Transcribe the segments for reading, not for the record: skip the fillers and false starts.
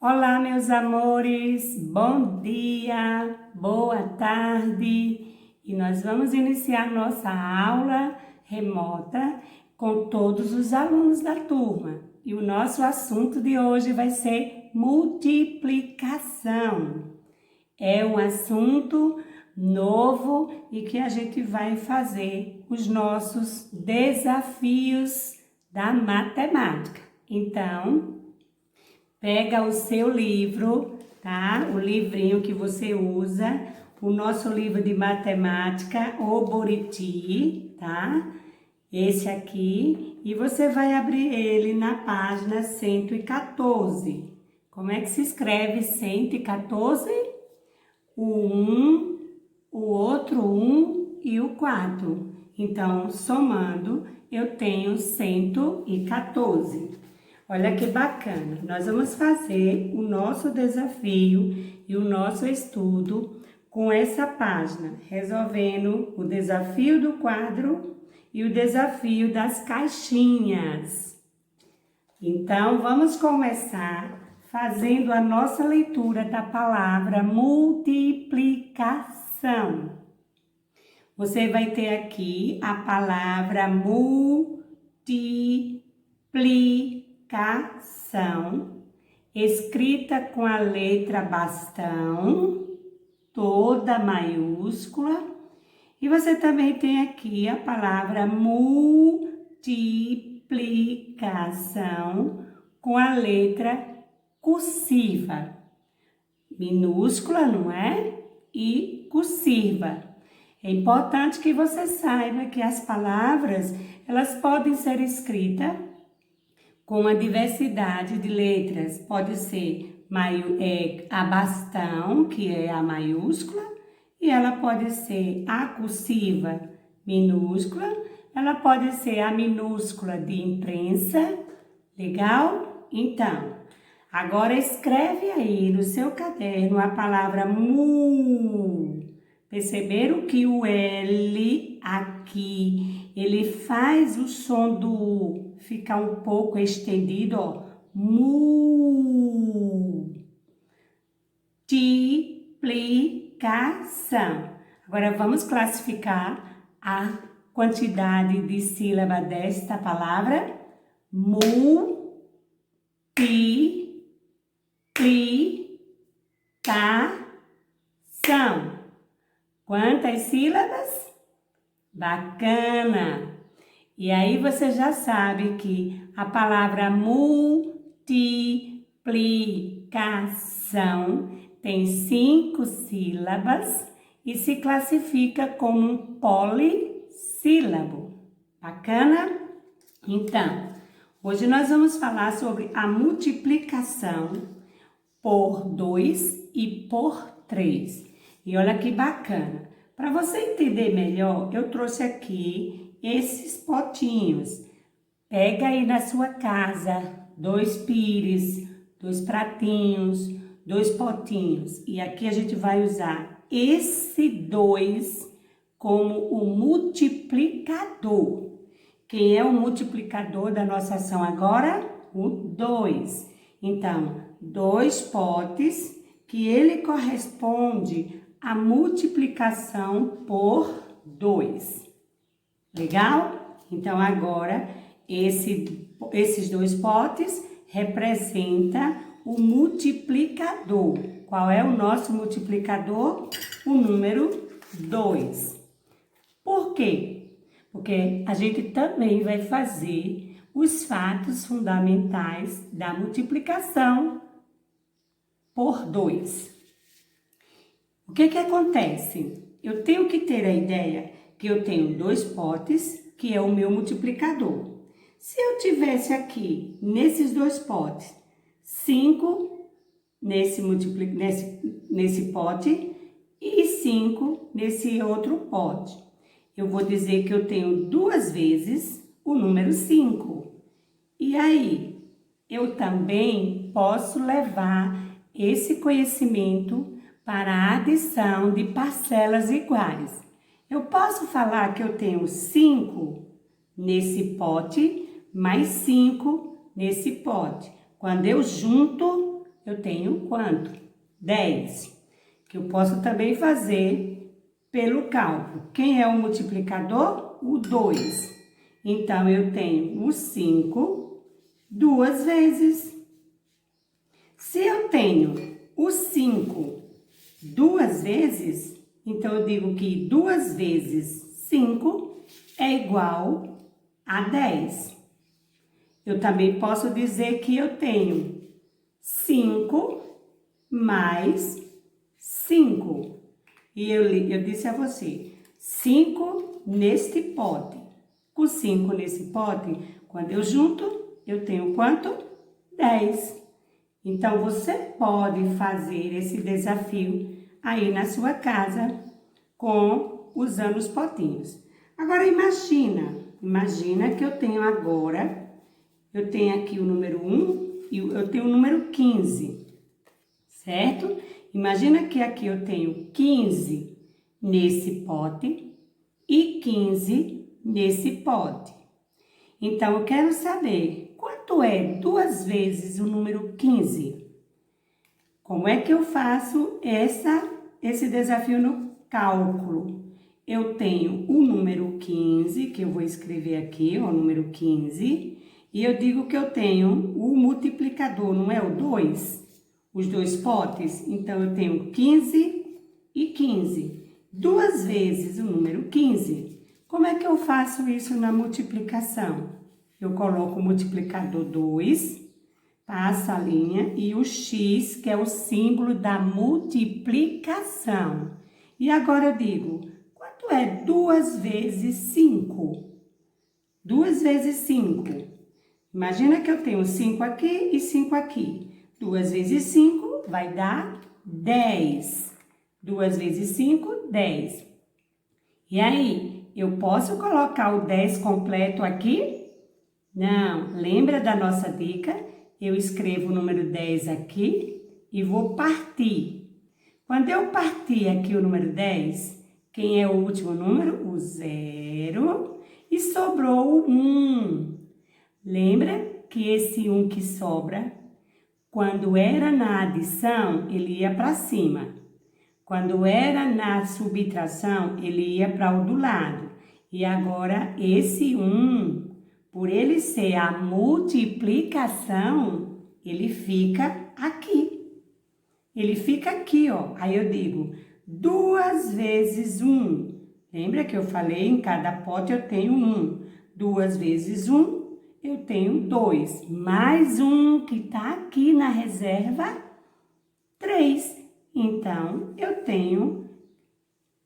Olá, meus amores, bom dia, boa tarde. E nós vamos iniciar nossa aula remota com todos os alunos da turma. E o nosso assunto de hoje vai ser multiplicação. É um assunto novo e que a gente vai fazer os nossos desafios da matemática. Então, pega o seu livro, tá? O livrinho que você usa, o nosso livro de matemática, o Buriti, tá? Esse aqui, e você vai abrir ele na página 114. Como é que se escreve 114? O 1, o outro 1 e o 4. Então, somando, eu tenho 114. Olha que bacana, nós vamos fazer o nosso desafio e o nosso estudo com essa página, resolvendo o desafio do quadro e o desafio das caixinhas. Então, vamos começar fazendo a nossa leitura da palavra multiplicação. Você vai ter aqui a palavra multiplicação, escrita com a letra bastão, toda maiúscula. E você também tem aqui a palavra multiplicação com a letra cursiva, minúscula, não é? E cursiva. É importante que você saiba que as palavras, elas podem ser escritas com uma diversidade de letras. Pode ser a bastão, que é a maiúscula, e ela pode ser a cursiva minúscula, ela pode ser a minúscula de imprensa. Legal? Então, agora escreve aí no seu caderno a palavra mu. Perceberam que o L aqui, ele faz o som do U ficar um pouco estendido, ó. Multiplicação. Agora vamos classificar a quantidade de sílaba desta palavra. Multiplicação. Quantas sílabas? Bacana! E aí você já sabe que a palavra multiplicação tem 5 sílabas e se classifica como um polissílabo. Bacana? Então, hoje nós vamos falar sobre a multiplicação por 2 e por 3. E olha que bacana. Para você entender melhor, eu trouxe aqui esses potinhos. Pega aí na sua casa 2 pires, 2 pratinhos, 2 potinhos. E aqui a gente vai usar esse 2 como o multiplicador. Quem é o multiplicador da nossa ação agora? O 2. Então, 2 potes que ele corresponde à multiplicação por 2. Legal? Então, agora, esses 2 potes representam o multiplicador. Qual é o nosso multiplicador? O número 2. Por quê? Porque a gente também vai fazer os fatos fundamentais da multiplicação por 2. O que acontece? Eu tenho que ter a ideia que eu tenho 2 potes, que é o meu multiplicador. Se eu tivesse aqui, nesses 2 potes, 5 nesse pote e 5 nesse outro pote, eu vou dizer que eu tenho 2 vezes o número 5. E aí, eu também posso levar esse conhecimento para a adição de parcelas iguais. Eu posso falar que eu tenho 5 nesse pote, mais 5 nesse pote. Quando eu junto, eu tenho quanto? 10. Que eu posso também fazer pelo cálculo. Quem é o multiplicador? O 2. Então, eu tenho o 5 duas vezes. Se eu tenho o 5 duas vezes, então eu digo que 2 vezes 5 é igual a 10. Eu também posso dizer que eu tenho 5 mais 5. E eu disse a você, 5 neste pote. Com 5 nesse pote, quando eu junto, eu tenho quanto? 10. Então, você pode fazer esse desafio aí na sua casa usando os potinhos. Agora, imagina que eu tenho aqui o número 1 e eu tenho o número 15, certo? Imagina que aqui eu tenho 15 nesse pote e 15 nesse pote. Então, eu quero saber quanto é 2 vezes o número 15. Como é que eu faço esse desafio no cálculo? Eu tenho o número 15, que eu vou escrever aqui, ó, o número 15, e eu digo que eu tenho o multiplicador, não é o 2? Os dois potes, então eu tenho 15 e 15. 2 vezes o número 15. Como é que eu faço isso na multiplicação? Eu coloco o multiplicador 2, passo a linha e o X, que é o símbolo da multiplicação. E agora eu digo, quanto é 2 vezes 5? 2 vezes 5. Imagina que eu tenho 5 aqui e 5 aqui. 2 vezes 5 vai dar 10. 2 vezes 5, 10. E aí, eu posso colocar o 10 completo aqui? Não. Lembra da nossa dica? Eu escrevo o número 10 aqui e vou partir. Quando eu partir aqui o número 10, quem é o último número? O 0. E sobrou o 1. Lembra que esse 1 que sobra, quando era na adição, ele ia para cima. Quando era na subtração, ele ia para o do lado. E agora, esse 1, por ele ser a multiplicação, ele fica aqui. Ele fica aqui, ó. Aí eu digo, 2 vezes 1. Lembra que eu falei, em cada pote eu tenho 1. 2 vezes 1. Eu tenho 2, mais 1 que está aqui na reserva, 3. Então, eu tenho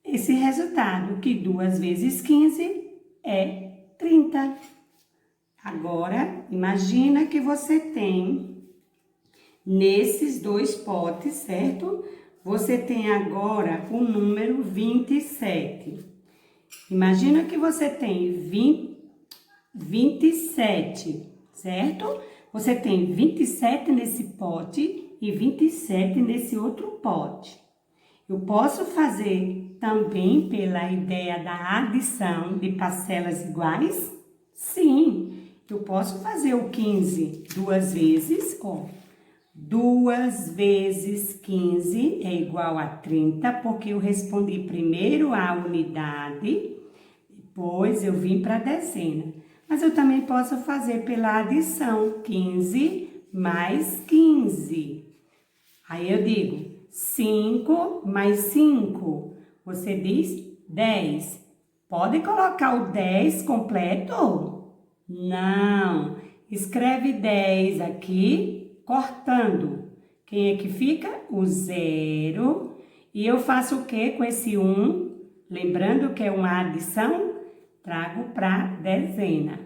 esse resultado, que 2 vezes 15 é 30. Agora, imagina que você tem, nesses dois potes, certo? Você tem agora o número 27. Imagina que você tem 27, certo? Você tem 27 nesse pote e 27 nesse outro pote. Eu posso fazer também pela ideia da adição de parcelas iguais? Sim, eu posso fazer o 15 duas vezes, ó. 2 vezes 15 é igual a 30, porque eu respondi primeiro a unidade, depois eu vim para a dezena. Mas eu também posso fazer pela adição, 15 mais 15. Aí eu digo, 5 mais 5. Você diz 10. Pode colocar o 10 completo? Não. Escreve 10 aqui, cortando. Quem é que fica? O 0. E eu faço o que com esse 1? Lembrando que é uma adição? Trago para dezena.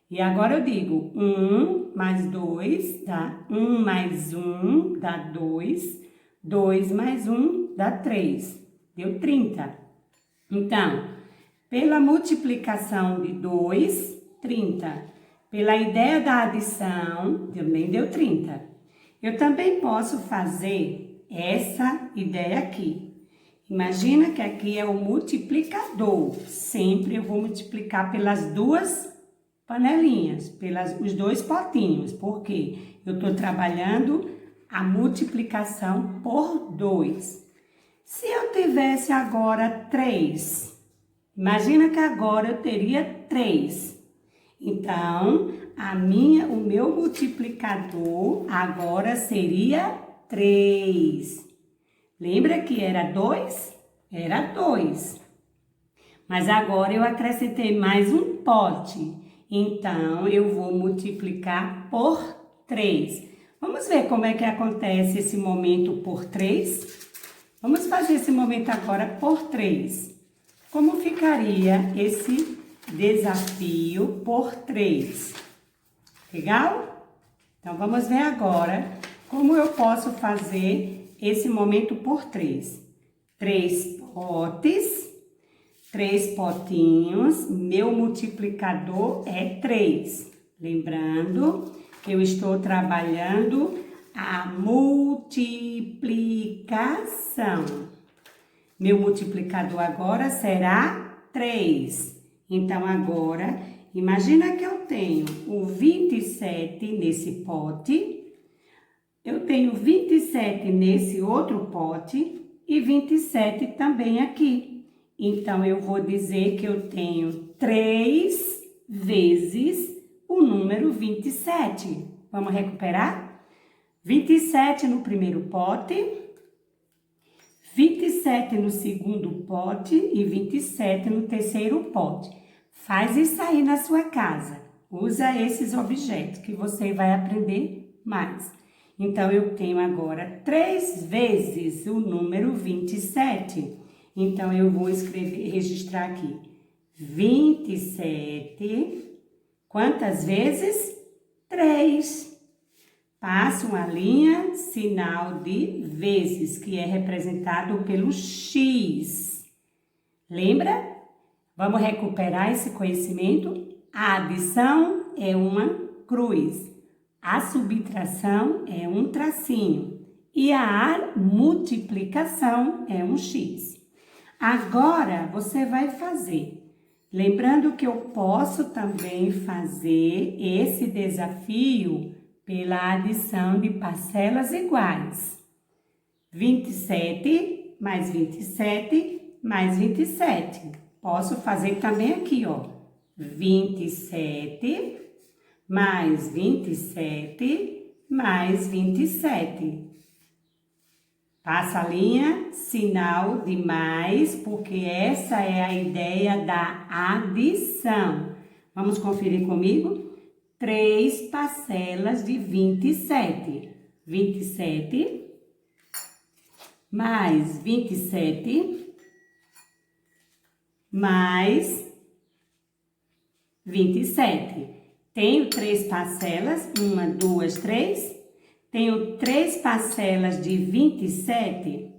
E agora eu digo, 1 mais 2 dá 1 mais 1 dá 2. 2 mais 1 dá 3. Deu 30. Então, pela multiplicação de 2, 30. Pela ideia da adição, também deu 30. Eu também posso fazer essa ideia aqui. Imagina que aqui é o multiplicador. Sempre eu vou multiplicar pelas duas panelinhas, os dois potinhos. Por quê? Eu estou trabalhando a multiplicação por 2. Se eu tivesse agora 3, imagina que agora eu teria 3. Então, o meu multiplicador agora seria 3. Lembra que era 2? Era 2. Mas agora eu acrescentei mais um pote. Então, eu vou multiplicar por 3. Vamos ver como é que acontece esse momento por 3? Vamos fazer esse momento agora por 3. Como ficaria esse desafio por 3? Legal? Então, vamos ver agora como eu posso fazer esse momento por 3. 3 potes, 3 potinhos, meu multiplicador é 3. Lembrando que eu estou trabalhando a multiplicação. Meu multiplicador agora será 3. Então, agora, imagina que eu tenho o 27 nesse pote, eu tenho 27 nesse outro pote e 27 também aqui. Então, eu vou dizer que eu tenho 3 vezes o número 27. Vamos recuperar? 27 no primeiro pote, 27 no segundo pote e 27 no terceiro pote. Faz isso aí na sua casa. Usa esses objetos que você vai aprender mais. Então, eu tenho agora 3 vezes o número 27. Então, eu vou registrar aqui. 27. Quantas vezes? 3. Passo uma linha, sinal de vezes, que é representado pelo X. Lembra? Vamos recuperar esse conhecimento? A adição é uma cruz. A subtração é um tracinho. E a multiplicação é um X. Agora, você vai fazer. Lembrando que eu posso também fazer esse desafio pela adição de parcelas iguais. 27 mais 27 mais 27. Posso fazer também aqui, ó. 27 mais 27 mais 27. Passa a linha, sinal de mais, porque essa é a ideia da adição. Vamos conferir comigo? 3 parcelas de 27. 27 mais 27 mais 27. Tenho 3 parcelas, 1, 2, 3. Tenho 3 parcelas de 27.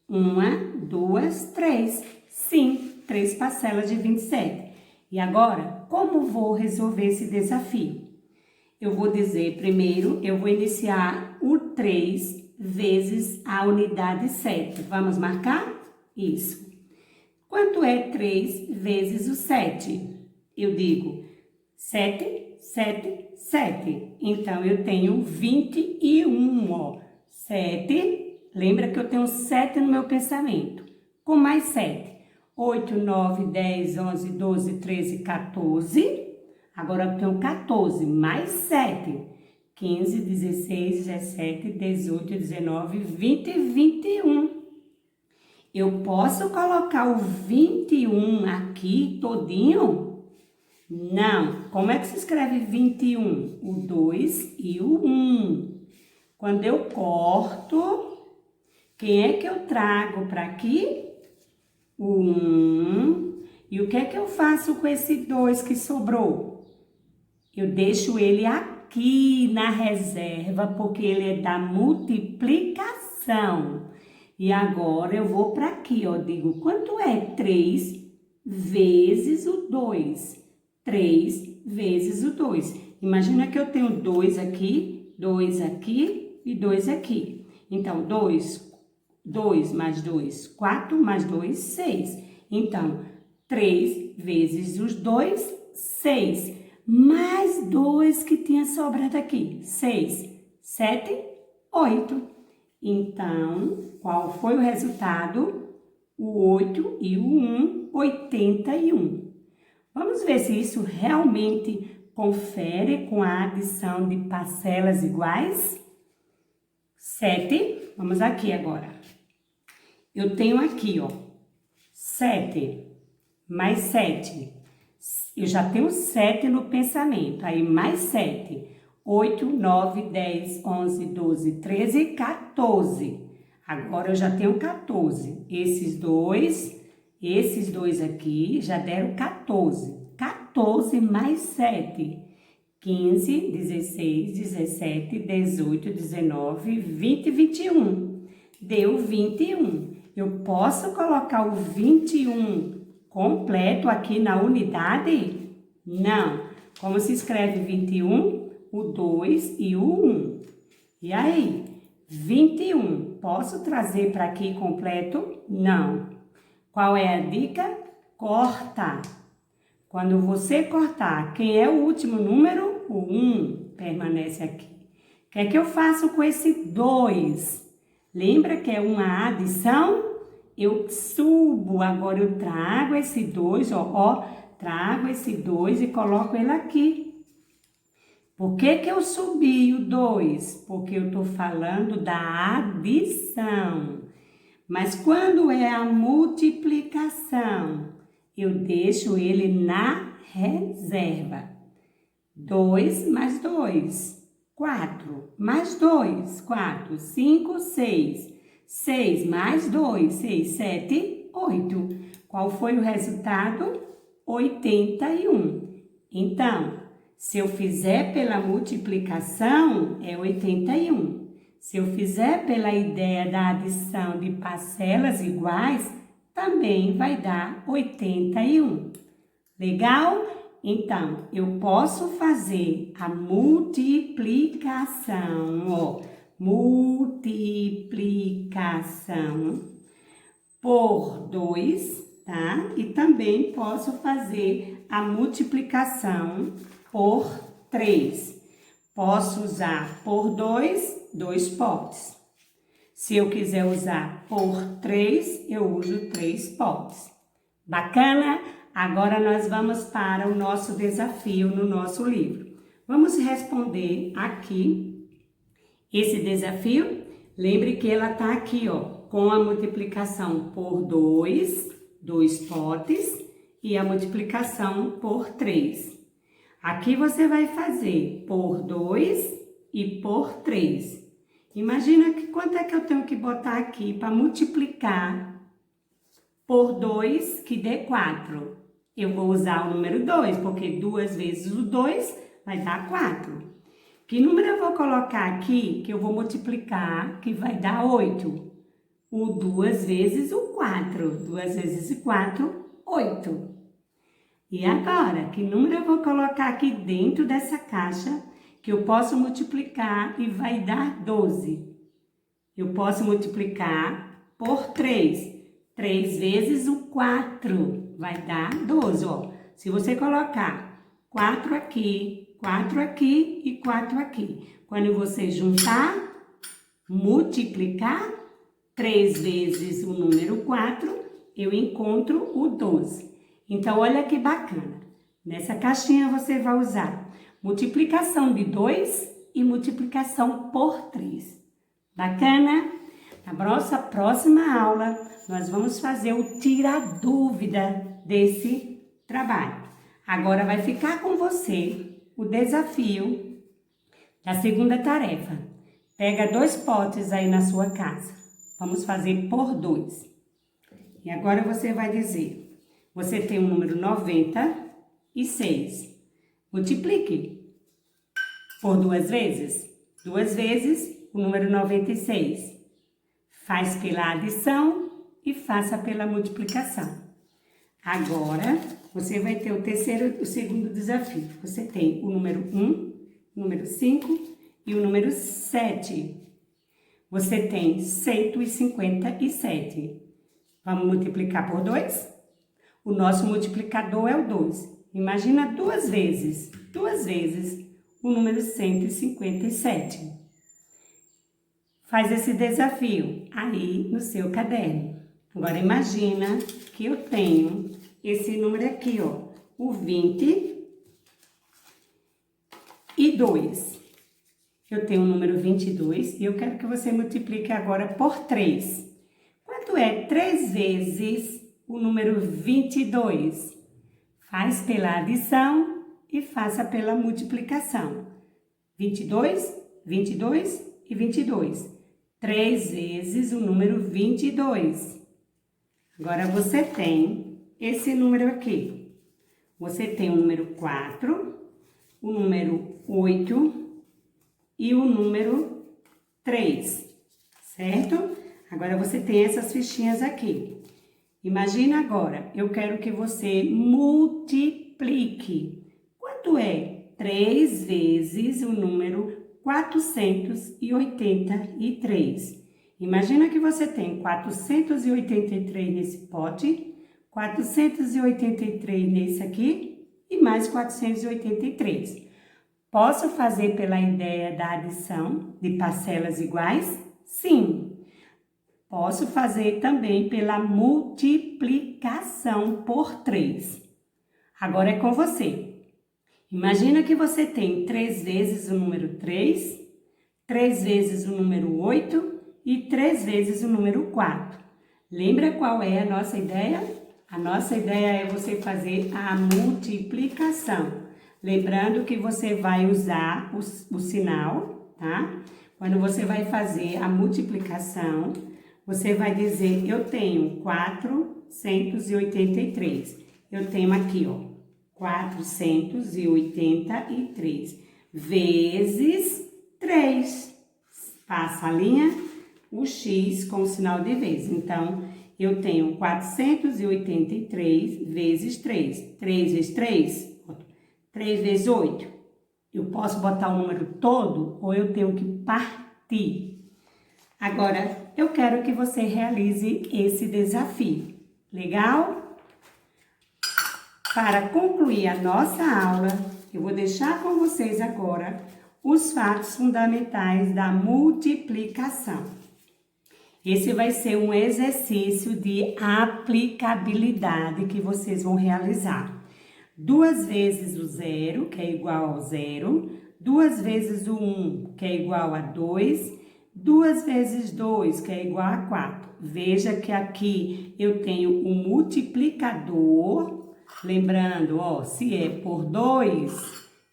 1, 2, 3. Sim, 3 parcelas de 27. E agora, como vou resolver esse desafio? Eu vou dizer primeiro, eu vou iniciar o 3 vezes a unidade 7. Vamos marcar? Isso. Quanto é 3 vezes o 7? Eu digo 7, 7, 7. Então, eu tenho 21, ó. 7, lembra que eu tenho 7 no meu pensamento. Com mais 7. 8, 9, 10, 11, 12, 13, 14. Agora eu tenho 14, mais 7. 15, 16, 17, 18, 19, 20 e 21. Eu posso colocar o 21 aqui todinho? Não. Como é que se escreve 21? O 2 e o 1. Quando eu corto, quem é que eu trago para aqui? O 1. E o que é que eu faço com esse 2 que sobrou? Eu deixo ele aqui na reserva, porque ele é da multiplicação. E agora eu vou para aqui, ó. Digo, quanto é 3 vezes o 2? 3 vezes o 2. Imagina que eu tenho 2 aqui e 2 aqui. Então, 2 mais 2, 4 mais 2, 6. Então, 3 vezes os 2, 6. Mais 2 que tinha sobrado aqui. 6, 7, 8. Então, qual foi o resultado? O 8 e o 1, 81. Vamos ver se isso realmente confere com a adição de parcelas iguais? 7. Vamos aqui agora. Eu tenho aqui, ó, 7 mais 7. Eu já tenho 7 no pensamento, aí mais 7. 8, 9, 10, 11, 12, 13, 14. Agora eu já tenho 14. Esses dois aqui já deram 14. 14 mais 7. 15, 16, 17, 18, 19, 20, 21. Deu 21. Eu posso colocar o 21 completo aqui na unidade? Não. Como se escreve 21? O 2 e o 1. E aí? 21. Posso trazer para aqui completo? Não. Qual é a dica? Corta. Quando você cortar, quem é o último número? O 1 permanece aqui. O que é que eu faço com esse 2? Lembra que é uma adição? Eu subo, agora eu trago esse 2, trago esse 2 e coloco ele aqui. Por que que eu subi o 2? Porque eu estou falando da adição. Mas quando é a multiplicação, eu deixo ele na reserva. 2 mais 2, 4. Mais 2, 4. 5, 6. 6 mais 2, 6, 7, 8. Qual foi o resultado? 81. Então, se eu fizer pela multiplicação, é 81. Se eu fizer pela ideia da adição de parcelas iguais, também vai dar 81. Legal? Então, eu posso fazer a multiplicação, ó. Multiplicação por 2, tá? E também posso fazer a multiplicação por 3. Posso usar por 2, 2 potes. Se eu quiser usar por 3, eu uso 3 potes. Bacana? Agora nós vamos para o nosso desafio no nosso livro. Vamos responder aqui esse desafio. Lembre que ela está aqui, ó, com a multiplicação por 2, 2 potes, e a multiplicação por 3. Aqui você vai fazer por 2 e por 3. Imagina que quanto é que eu tenho que botar aqui para multiplicar por 2, que dê 4. Eu vou usar o número 2, porque 2 vezes o 2 vai dar 4. Que número eu vou colocar aqui, que eu vou multiplicar, que vai dar 8? O 2 vezes o 4. 2 vezes 4, 8. E agora, que número eu vou colocar aqui dentro dessa caixa, que eu posso multiplicar e vai dar 12? Eu posso multiplicar por 3. 3 vezes o 4 vai dar 12, ó. Se você colocar 4 aqui e 4 aqui. Quando você juntar, multiplicar, 3 vezes o número 4, eu encontro o 12. Então, olha que bacana. Nessa caixinha você vai usar multiplicação de 2 e multiplicação por 3. Bacana? Na nossa próxima aula, nós vamos fazer o tira-dúvida desse trabalho. Agora vai ficar com você o desafio da segunda tarefa. Pega 2 potes aí na sua casa. Vamos fazer por 2. E agora você vai dizer, você tem o número 96. Multiplique por 2 vezes. 2 vezes o número 96. Faz pela adição e faça pela multiplicação. Agora, você vai ter o segundo desafio. Você tem o número 1, o número 5 e o número 7. Você tem 157. Vamos multiplicar por 2? O nosso multiplicador é o 2. Imagina 2 vezes o número 157. faz esse desafio aí no seu caderno. Agora, imagina que eu tenho esse número aqui, ó, o 22. Eu tenho o número 22 e eu quero que você multiplique agora por 3. Quanto é 3 vezes o número 22? Faz pela adição e faça pela multiplicação. 22, 22 e 22. 3 vezes o número 22. Agora, você tem esse número aqui. Você tem o número 4, o número 8 e o número 3, certo? Agora, você tem essas fichinhas aqui. Imagina agora, eu quero que você multiplique. Quanto é 3 vezes o número 483? Imagina que você tem 483 nesse pote, 483 nesse aqui e mais 483. Posso fazer pela ideia da adição de parcelas iguais? Sim. Posso fazer também pela multiplicação por 3. Agora é com você. Imagina que você tem 3 vezes o número 3, 3 vezes o número 8 e 3 vezes o número 4. Lembra qual é a nossa ideia? A nossa ideia é você fazer a multiplicação. Lembrando que você vai usar o sinal, tá? Quando você vai fazer a multiplicação, você vai dizer, eu tenho 483. Eu tenho aqui, ó, 483 vezes 3. Passa a linha, o X com o sinal de vezes. Então, eu tenho 483 vezes 3. 3 vezes 3, 3 vezes 8. Eu posso botar o número todo ou eu tenho que partir. Agora, eu quero que você realize esse desafio. Legal? Para concluir a nossa aula, eu vou deixar com vocês agora os fatos fundamentais da multiplicação. Esse vai ser um exercício de aplicabilidade que vocês vão realizar. 2 vezes o 0, que é igual ao 0. 2 vezes o 1, que é igual a 2. 2 vezes 2, que é igual a 4. Veja que aqui eu tenho o multiplicador. Lembrando, ó, se é por 2,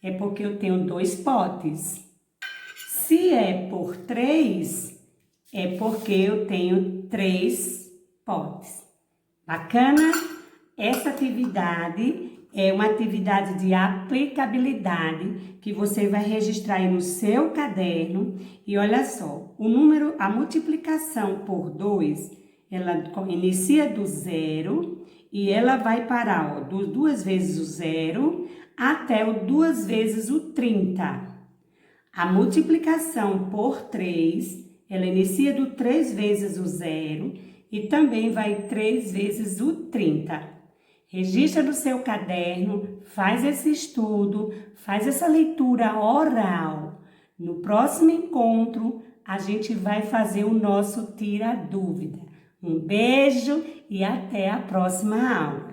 é porque eu tenho 2 potes. Se é por 3, é porque eu tenho 3 potes. Bacana? Essa atividade é uma atividade de aplicabilidade que você vai registrar aí no seu caderno. E olha só, a multiplicação por 2, ela inicia do 0 e ela vai parar, ó, do 2 vezes o 0 até o 2 vezes o 30. A multiplicação por 3, ela inicia do 3 vezes o 0 e também vai 3 vezes o 30. Registra no seu caderno, faz esse estudo, faz essa leitura oral. No próximo encontro, a gente vai fazer o nosso tira dúvida. Um beijo e até a próxima aula.